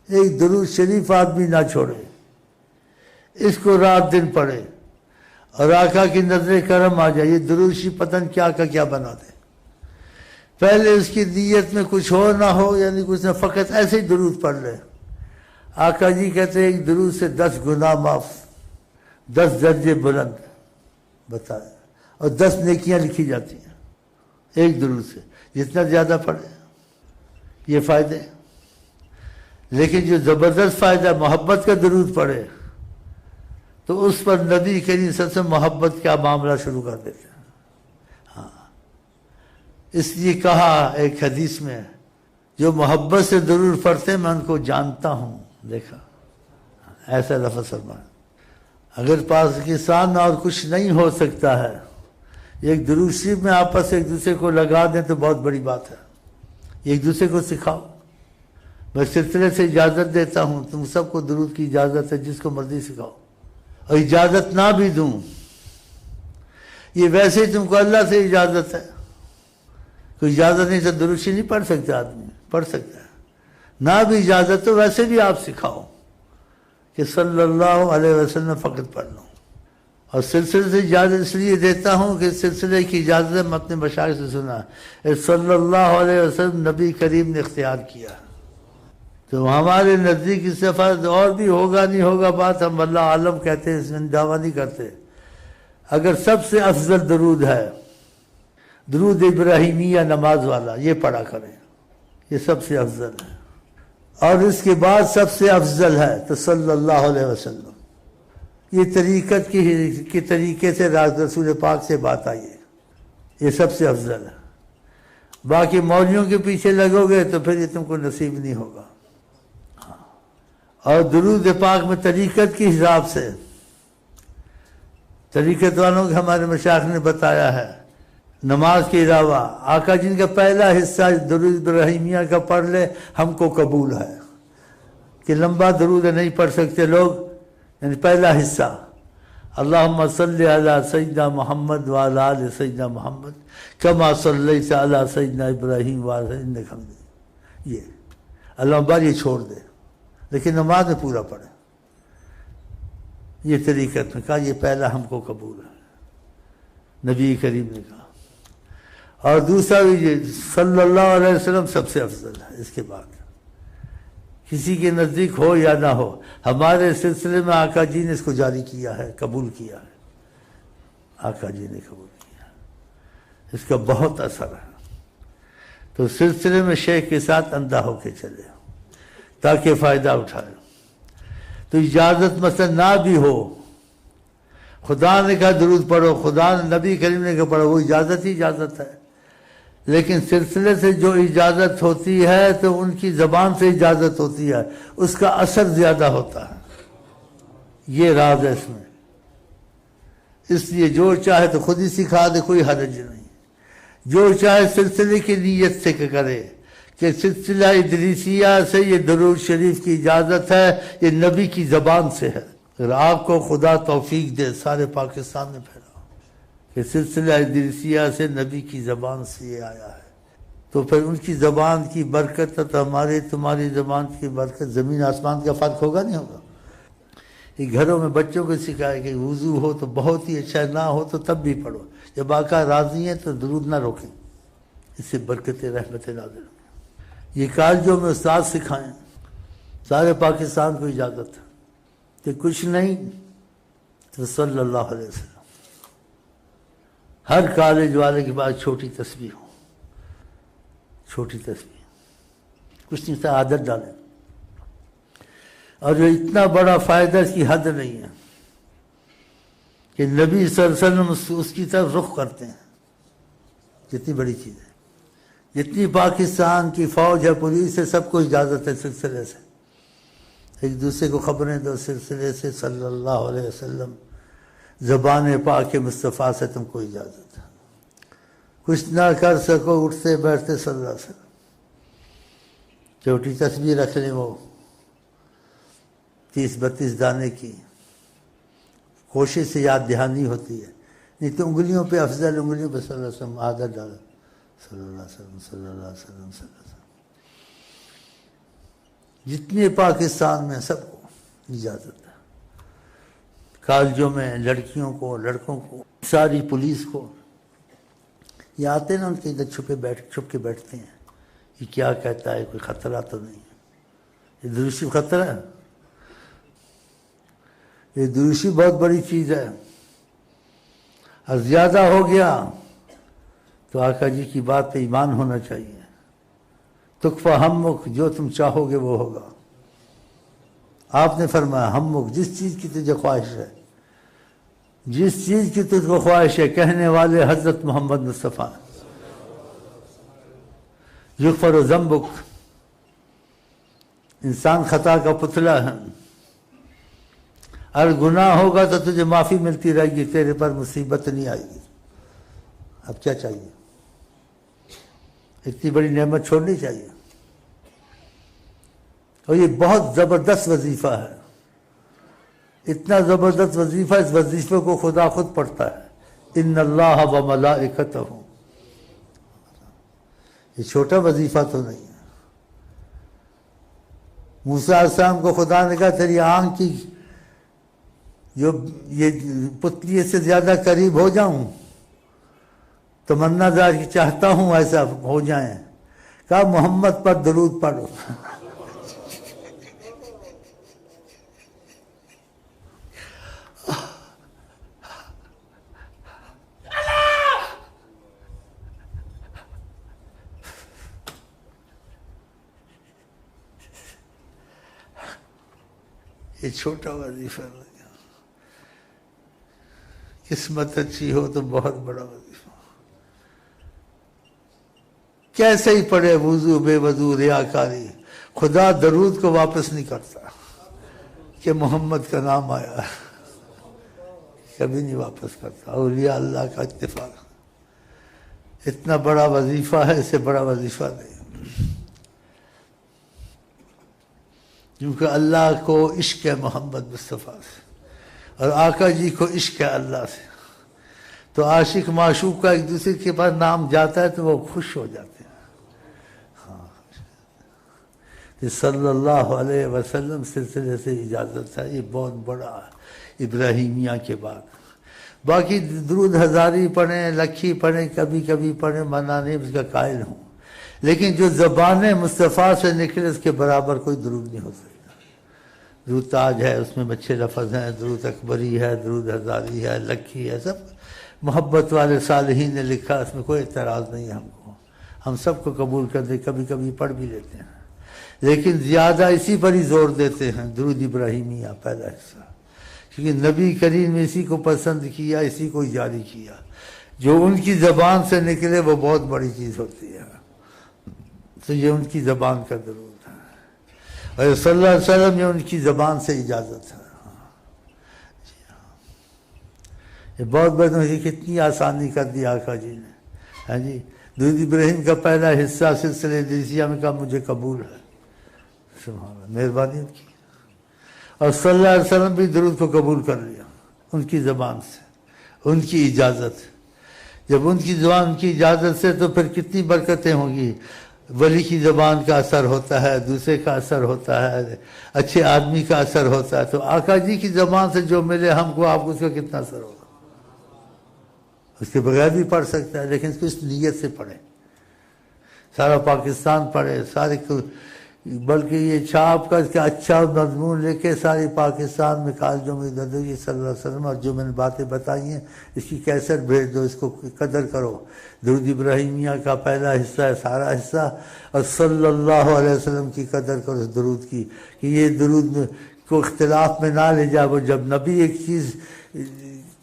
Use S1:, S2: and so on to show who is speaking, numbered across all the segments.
S1: ایک درود شریف آدمی نہ چھوڑے، اس کو رات دن پڑھے اور آقا کی نظر کرم آ جائے، یہ درود شریف پتن کیا کا کیا بنا دے۔ پہلے اس کی نیت میں کچھ ہو نہ ہو، یعنی کچھ نہ، فقط ایسے ہی درود پڑھ لے۔ آقا جی کہتے ہیں ایک درود سے 10 گناہ معاف، 10 درجے بلند بتائے، اور 10 نیکیاں لکھی جاتی ہیں ایک درود سے، جتنا زیادہ پڑھے یہ فائدے۔ لیکن جو زبردست فائدہ محبت کا درود پڑھے تو اس پر نبی کریم صلی اللہ علیہ وسلم محبت کا معاملہ شروع کر دیتے ہیں۔ ہاں، اس لیے کہا ایک حدیث میں، جو محبت سے درود پڑھتے ہیں میں ان کو جانتا ہوں، دیکھا، ایسا لفظ فرمایا۔ اگر پاکستان اور کچھ نہیں ہو سکتا ہے، ایک درود شریف میں آپس ایک دوسرے کو لگا دیں تو بہت بڑی بات ہے، ایک دوسرے کو سکھاؤ۔ میں سلسلے سے اجازت دیتا ہوں، تم سب کو درود کی اجازت ہے، جس کو مرضی سکھاؤ، اور اجازت نہ بھی دوں، یہ ویسے ہی تم کو اللہ سے اجازت ہے، کوئی اجازت نہیں تو درود شریف نہیں پڑھ سکتا آدمی، پڑھ سکتا ہے، نہ بھی اجازت تو ویسے بھی آپ سکھاؤ کہ صلی اللہ علیہ وسلم فقط پڑھ لوں۔ اور سلسلے سے اجازت اس لیے دیتا ہوں کہ سلسلے کی اجازت میں اپنے مشائخ سے سنا ہے، صلی اللہ علیہ وسلم نبی کریم نے اختیار کیا، تو ہمارے نزدیک اس سے فرض اور بھی ہوگا نہیں ہوگا بات، ہم اللہ عالم کہتے ہیں، اس میں دعویٰ نہیں کرتے۔ اگر سب سے افضل درود ہے درود ابراہیمیہ نماز والا، یہ پڑھا کریں، یہ سب سے افضل ہے، اور اس کے بعد سب سے افضل ہے تو صلی اللہ علیہ وسلم۔ یہ طریقت کی طریقے سے رسول پاک سے بات آئی ہے، یہ سب سے افضل ہے۔ باقی مولویوں کے پیچھے لگو گے تو پھر یہ تم کو نصیب نہیں ہوگا۔ اور درود پاک میں طریقت کے حساب سے، طریقت والوں کے ہمارے مشائخ نے بتایا ہے، نماز کے علاوہ آقا جن کا پہلا حصہ درود ابراہیمیہ کا پڑھ لے ہم کو قبول ہے، کہ لمبا درود نہیں پڑھ سکتے لوگ، یعنی پہلا حصہ اللہم صلی علی سیدنا محمد وعلی آل سیدنا محمد کما صلیت علی سیدنا ابراہیم وعلی انک حمید، یہ اللہ بار یہ چھوڑ دے، لیکن نماز میں پورا پڑھے۔ یہ طریقت میں کہا یہ پہلا ہم کو قبول ہے، نبی کریم نے کہا۔ اور دوسرا بھی یہ صلی اللہ علیہ وسلم سب سے افضل ہے، اس کے بعد کسی کے نزدیک ہو یا نہ ہو، ہمارے سلسلے میں آقا جی نے اس کو جاری کیا ہے، قبول کیا ہے، آقا جی نے قبول کیا ہے، اس کا بہت اثر ہے۔ تو سلسلے میں شیخ کے ساتھ اندھا ہو کے چلے تاکہ فائدہ اٹھائے۔ تو اجازت مثلا نہ بھی ہو، خدا نے کہا درود پڑھو، خدا نے نبی کریم نے کہا پڑھو، وہ اجازت ہی اجازت ہے، لیکن سلسلے سے جو اجازت ہوتی ہے تو ان کی زبان سے اجازت ہوتی ہے، اس کا اثر زیادہ ہوتا ہے، یہ راز ہے اس میں۔ اس لیے جو چاہے تو خود ہی سکھا دے، کوئی حرج نہیں، جو چاہے سلسلے کی نیت سے کرے کہ سلسلہ ادریسیہ سے یہ درود شریف کی اجازت ہے، یہ نبی کی زبان سے ہے۔ اگر آپ کو خدا توفیق دے سارے پاکستان میں پھیلاؤ کہ سلسلہ ادریسیہ سے نبی کی زبان سے یہ آیا ہے، تو پھر ان کی زبان کی برکت تو تمہاری زبان کی برکت، زمین آسمان کا فرق ہوگا نہیں ہوگا۔ یہ گھروں میں بچوں کو سکھائے کہ وضو ہو تو بہت ہی اچھا، نہ ہو تو تب بھی پڑھو، جب آقا راضی ہیں تو درود نہ روکیں، اس سے برکتیں رحمتیں نازل ہوں۔ یہ کالجوں میں استاد سکھائیں، سارے پاکستان کو اجازت ہے کہ کچھ نہیں تو صلی اللہ علیہ وسلم۔ ہر کالج والے کے پاس چھوٹی تسبیح ہو، چھوٹی تسبیح، کچھ نہیں تھا، عادت ڈالیں۔ اور جو اتنا بڑا فائدہ اس کی حد نہیں ہے کہ نبی صلی اللہ علیہ وسلم اس کی طرف رخ کرتے ہیں، جتنی بڑی چیز ہے، جتنی پاکستان کی فوج ہے، پولیس ہے، سب کو اجازت ہے سلسلے سے، ایک دوسرے کو خبریں دو سلسلے سے، صلی اللہ علیہ وسلم، زبان پاک مصطفیٰ سے تم کو اجازت ہے، کچھ نہ کر سکو اٹھتے بیٹھتے صلی اللہ علیہ وسلم، چھوٹی تسبیح رکھ لیں، وہ 30-32 دانے کی، کوشش سے یاد دہانی ہوتی ہے، نہیں تو انگلیوں پہ افضل، انگلیوں پہ صلی اللہ علیہ وسلم عادت ڈالا، صلی اللہ علیہ وسلم، صلی اللہ علیہ وسلم، صلی اللہ علیہ وسلم۔ جتنے پاکستان میں سب کو اجازت ہے، کالجوں میں لڑکیوں کو، لڑکوں کو، ساری پولیس کو. یہ آتے ہیں نا ان کے ادھر چھپ کے بیٹھتے ہیں، یہ کیا کہتا ہے، کوئی خطرہ تو نہیں ہے. یہ دروشی خطرہ ہے؟ یہ دروشی بہت بڑی چیز ہے. اور زیادہ ہو گیا تو آقا جی کی بات پہ ایمان ہونا چاہیے. تکفا ہمک، جو تم چاہو گے وہ ہوگا. آپ نے فرمایا ہمک، جس چیز کی تجھے خواہش ہے، جس چیز کی تجھ کو خواہش ہے. کہنے والے حضرت محمد مصطفیٰ. یغفر ذنبک، انسان خطا کا پتلا ہے. اگر گناہ ہوگا تو تجھے معافی ملتی رہے گی، تیرے پر مصیبت نہیں آئے گی. اب کیا چاہیے؟ اتنی بڑی نعمت چھوڑنی چاہیے. اور یہ بہت زبردست وظیفہ ہے، اتنا زبردست وظیفہ، اس وظیفے کو خدا خود پڑھتا ہے. ان اللہ و ملائکتہ. یہ چھوٹا وظیفہ تو نہیں ہے. موسیٰ علیہ السلام کو خدا نے کہا تیری آنکھ کی جو یہ پتلی سے زیادہ قریب ہو جاؤں، تمنا دار کی چاہتا ہوں ایسا ہو جائیں. کہا محمد پر درود پڑھو. یہ چھوٹا وظیفہ نہیں. قسمت اچھی ہو تو بہت بڑا وظیفہ. کیسے ہی پڑھے وضو بے وضو ریاکاری، خدا درود کو واپس نہیں کرتا کہ محمد کا نام آیا، کبھی نہیں واپس کرتا. اولیاء اللہ کا اتفاق. اتنا بڑا وظیفہ ہے، اس سے بڑا وظیفہ نہیں. کیونکہ اللہ کو عشق ہے محمد مصطفیٰ سے، اور آقا جی کو عشق ہے اللہ سے. تو عاشق معشوق کا ایک دوسرے کے پاس نام جاتا ہے تو وہ خوش ہو جاتے ہیں. ہاں، صلی اللہ علیہ وسلم سلسلے سے اجازت ہے. یہ بہت بڑا ابراہیمیہ کے بعد. باقی درود ہزاری پڑھیں، لکھی پڑھیں، کبھی کبھی پڑھیں، منع نہیں، اس کا قائل ہوں. لیکن جو زبان مصطفیٰ سے نکلے اس کے برابر کوئی درود نہیں ہو سکتا. درود تاج ہے، اس میں اچھے لفظ ہیں، درود اکبری ہے، درود ہزاری ہے، لکھی ہے، سب محبت والے صالحین نے لکھا. اس میں کوئی اعتراض نہیں ہے ہم کو. ہم سب کو قبول کر دیں، کبھی کبھی پڑھ بھی لیتے ہیں. لیکن زیادہ اسی پر ہی زور دیتے ہیں، درود ابراہیمیہ پہلا حصہ. کیونکہ نبی کریم نے اسی کو پسند کیا، اسی کو جاری کیا. جو ان کی زبان سے نکلے وہ بہت بڑی چیز ہوتی ہے. تو یہ ان کی زبان کا درود ہے، اور صلی اللہ علیہ وسلم یہ ان کی زبان سے اجازت ہے. یہ بہت بڑا، کتنی آسانی کر دی آقا جی نے. ہاں جی، درود ابراہیم کا پہلا حصہ سلسلے ادریسیہ میں کہا مجھے قبول ہے. سبحان اللہ، مہربانی ان کی. اور صلی اللہ علیہ وسلم بھی درود کو قبول کر لیا ان کی زبان سے، ان کی اجازت. جب ان کی زبان، ان کی اجازت سے، تو پھر کتنی برکتیں ہوں گی. ولی کی زبان کا اثر ہوتا ہے، دوسرے کا اثر ہوتا ہے، اچھے آدمی کا اثر ہوتا ہے. تو آقا جی کی زبان سے جو ملے ہم کو، آپ کو اس کا کتنا اثر ہوگا. اس کے بغیر بھی پڑھ سکتا ہے، لیکن اس کو اس نیت سے پڑھے. سارا پاکستان پڑھے، سارے، بلکہ یہ چھاپ کا اس کا اچھا مضمون لے کے سارے پاکستان میں کالجوں میں ادھر یہ صلی اللہ علیہ وسلم. اور جو میں نے باتیں بتائی ہیں اس کی کیسٹ بھیج دو، اس کو قدر کرو. درود ابراہیمیہ کا پہلا حصہ ہے، سارا حصہ. اور صلی اللہ علیہ وسلم کی قدر کرو اس درود کی، کہ یہ درود کو اختلاف میں نہ لے جائے. وہ جب نبی ایک چیز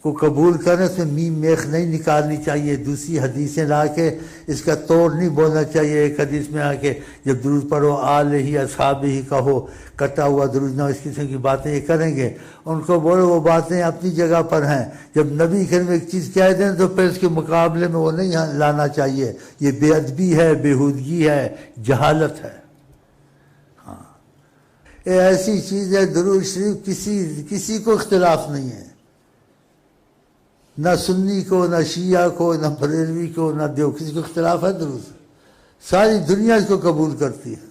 S1: کو قبول کریں اس میں میم میخ نہیں نکالنی چاہیے. دوسری حدیثیں لا کے اس کا توڑ نہیں بولنا چاہیے. ایک حدیث میں آ کے جب درود پڑھو آل ہی اصحاب ہی کہو، کٹا ہوا درود نہ. اس قسم کی باتیں یہ کریں گے، ان کو بولو وہ باتیں اپنی جگہ پر ہیں. جب نبی کریم ایک چیز کہہ دیں تو پھر اس کے مقابلے میں وہ نہیں لانا چاہیے. یہ بے ادبی ہے، بےہودگی ہے، جہالت ہے. ہاں، یہ ایسی چیز ہے. درود شریف کسی کو اختلاف نہیں ہے، نہ سنی کو، نہ شیعہ کو، نہ بریلوی کو، نہ دیو، کسی کو اختلاف ہے. درود ساری دنیا اس کو قبول کرتی ہے.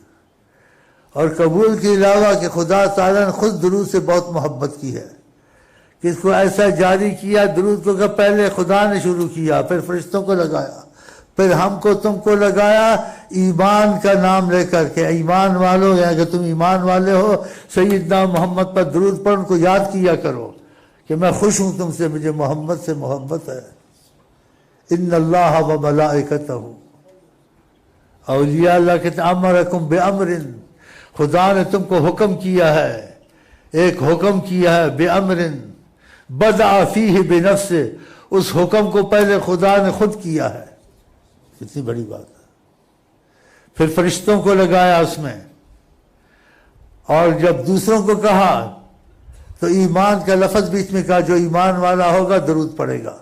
S1: اور قبول کے علاوہ کہ خدا تعالیٰ نے خود درود سے بہت محبت کی ہے کہ اس کو ایسا جاری کیا درود کو کہ پہلے خدا نے شروع کیا، پھر فرشتوں کو لگایا، پھر ہم کو تم کو لگایا ایمان کا نام لے کر کے، ایمان والو، یا کہ تم ایمان والے ہو سیدنا محمد پر درود پڑھ، ان کو یاد کیا کرو کہ میں خوش ہوں تم سے، مجھے محمد سے محبت ہے۔ ان اللہ و ملائکتہ، اولیاء اللہ کہتے ہیں امرکم بامر، خدا نے تم کو حکم کیا ہے، ایک حکم کیا ہے بامر بدع فیہ بنفس، اس حکم کو پہلے خدا نے خود کیا ہے، کتنی بڑی بات ہے۔ پھر فرشتوں کو لگایا اس میں، اور جب دوسروں کو کہا تو ایمان کا لفظ بیچ میں کہا، جو ایمان والا ہوگا درود پڑے گا۔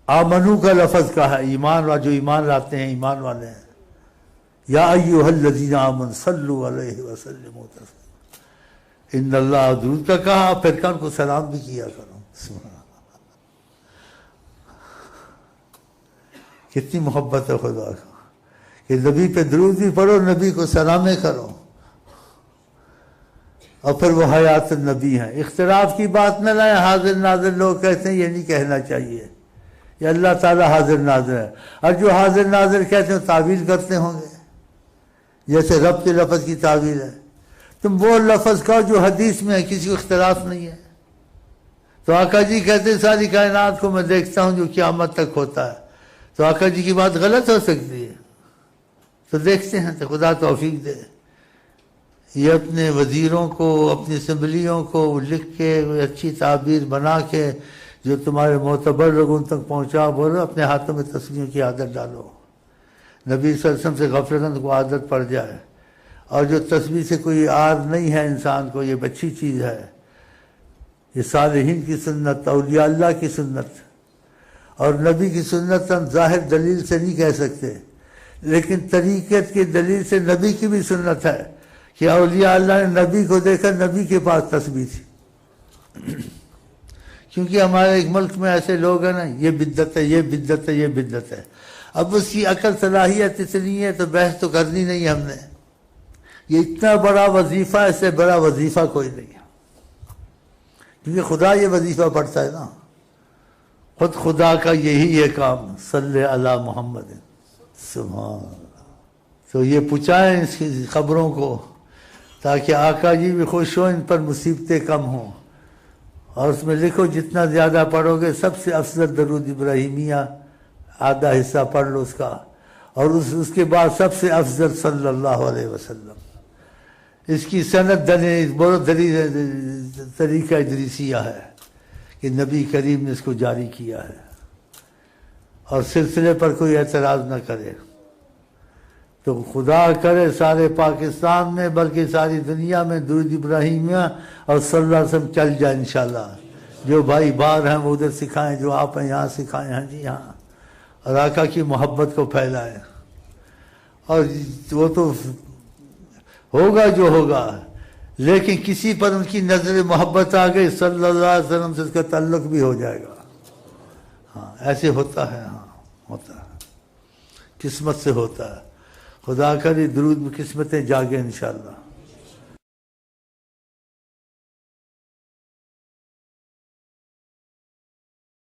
S1: آمنو کا لفظ کہا ہے، ایمان والا، جو ایمان لاتے ہیں ایمان والے ہیں۔ یا ایھا الذین آمنوا صلوا علیہ وسلموا تسلیما، ان اللہ، درود کا کہا، پھر کہا ان کو سلام بھی کیا کرو۔ سبحان اللہ، کتنی محبت ہے خدا کا کہ نبی پہ درود بھی پڑھو، نبی کو سلامیں کرو، اور پھر وہ حیات النبی ہیں۔ اختلاف کی بات نہ لائیں، حاضر ناظر لوگ کہتے ہیں یہ نہیں کہنا چاہیے، یہ اللہ تعالیٰ حاضر ناظر ہے، اور جو حاضر ناظر کہتے ہیں تعویل کرتے ہوں گے، جیسے رب کے لفظ کی تعویل ہے۔ تم وہ لفظ کہو جو حدیث میں ہے، کسی کو اختلاف نہیں ہے۔ تو آقا جی کہتے ہیں ساری کائنات کو میں دیکھتا ہوں جو قیامت تک ہوتا ہے، تو آقا جی کی بات غلط ہو سکتی ہے؟ تو دیکھتے ہیں، تو خدا توفیق دے۔ یہ اپنے وزیروں کو، اپنی اسمبلیوں کو لکھ کے اچھی تعبیر بنا کے جو تمہارے معتبر لوگوں تک پہنچا، بولو اپنے ہاتھوں میں تسبیحوں کی عادت ڈالو۔ نبی صلی اللہ علیہ وسلم سے غفلت کو عادت پڑ جائے، اور جو تسبیح سے کوئی عار نہیں ہے انسان کو، یہ اچھی چیز ہے۔ یہ صالحین کی سنت، اولیاء اللہ کی سنت، اور نبی کی سنت ہم ظاہر دلیل سے نہیں کہہ سکتے، لیکن طریقت کی دلیل سے نبی کی بھی سنت ہے کہ اولیاء اللہ نے نبی کو دیکھا، نبی کے پاس تسبیح تھی۔ کیونکہ ہمارے ایک ملک میں ایسے لوگ ہیں نا، یہ بدعت ہے، یہ بدعت ہے، یہ بدعت ہے۔ اب اس کی عقل صلاحیت اتنی ہے تو بحث تو کرنی نہیں ہم نے، یہ اتنا بڑا وظیفہ، اس سے بڑا وظیفہ کوئی نہیں ہے، کیونکہ خدا یہ وظیفہ پڑھتا ہے نا، خود خدا کا یہی ہے کام، صلی علی محمد، سبحان اللہ۔ تو یہ پہنچائیں اس کی خبروں کو، تاکہ آقا جی بھی خوش ہوں، ان پر مصیبتیں کم ہوں۔ اور اس میں لکھو جتنا زیادہ پڑھو گے، سب سے افضل درود ابراہیمیہ آدھا حصہ پڑھ لو اس کا، اور اس کے بعد سب سے افضل صلی اللہ علیہ وسلم۔ اس کی سند بہت طریقہ ادریسیہ ہے کہ نبی کریم نے اس کو جاری کیا ہے، اور سلسلے پر کوئی اعتراض نہ کرے۔ تو خدا کرے سارے پاکستان میں، بلکہ ساری دنیا میں درود ابراہیمیہ اور صلی اللہ علیہ وسلم چل جائے انشاءاللہ۔ جو بھائی باہر ہیں وہ ادھر سکھائیں، جو آپ ہیں یہاں سکھائیں، ہاں جی ہاں، اور آقا کی محبت کو پھیلائیں۔ اور وہ تو ہوگا جو ہوگا، لیکن کسی پر ان کی نظر محبت آ گئی صلی اللہ علیہ وسلم سے، اس کا تعلق بھی ہو جائے گا۔ ہاں ایسے ہوتا ہے، ہاں ہوتا ہے، قسمت سے ہوتا ہے۔ خدا کرے درود میں قسمتیں جاگیں انشاءاللہ۔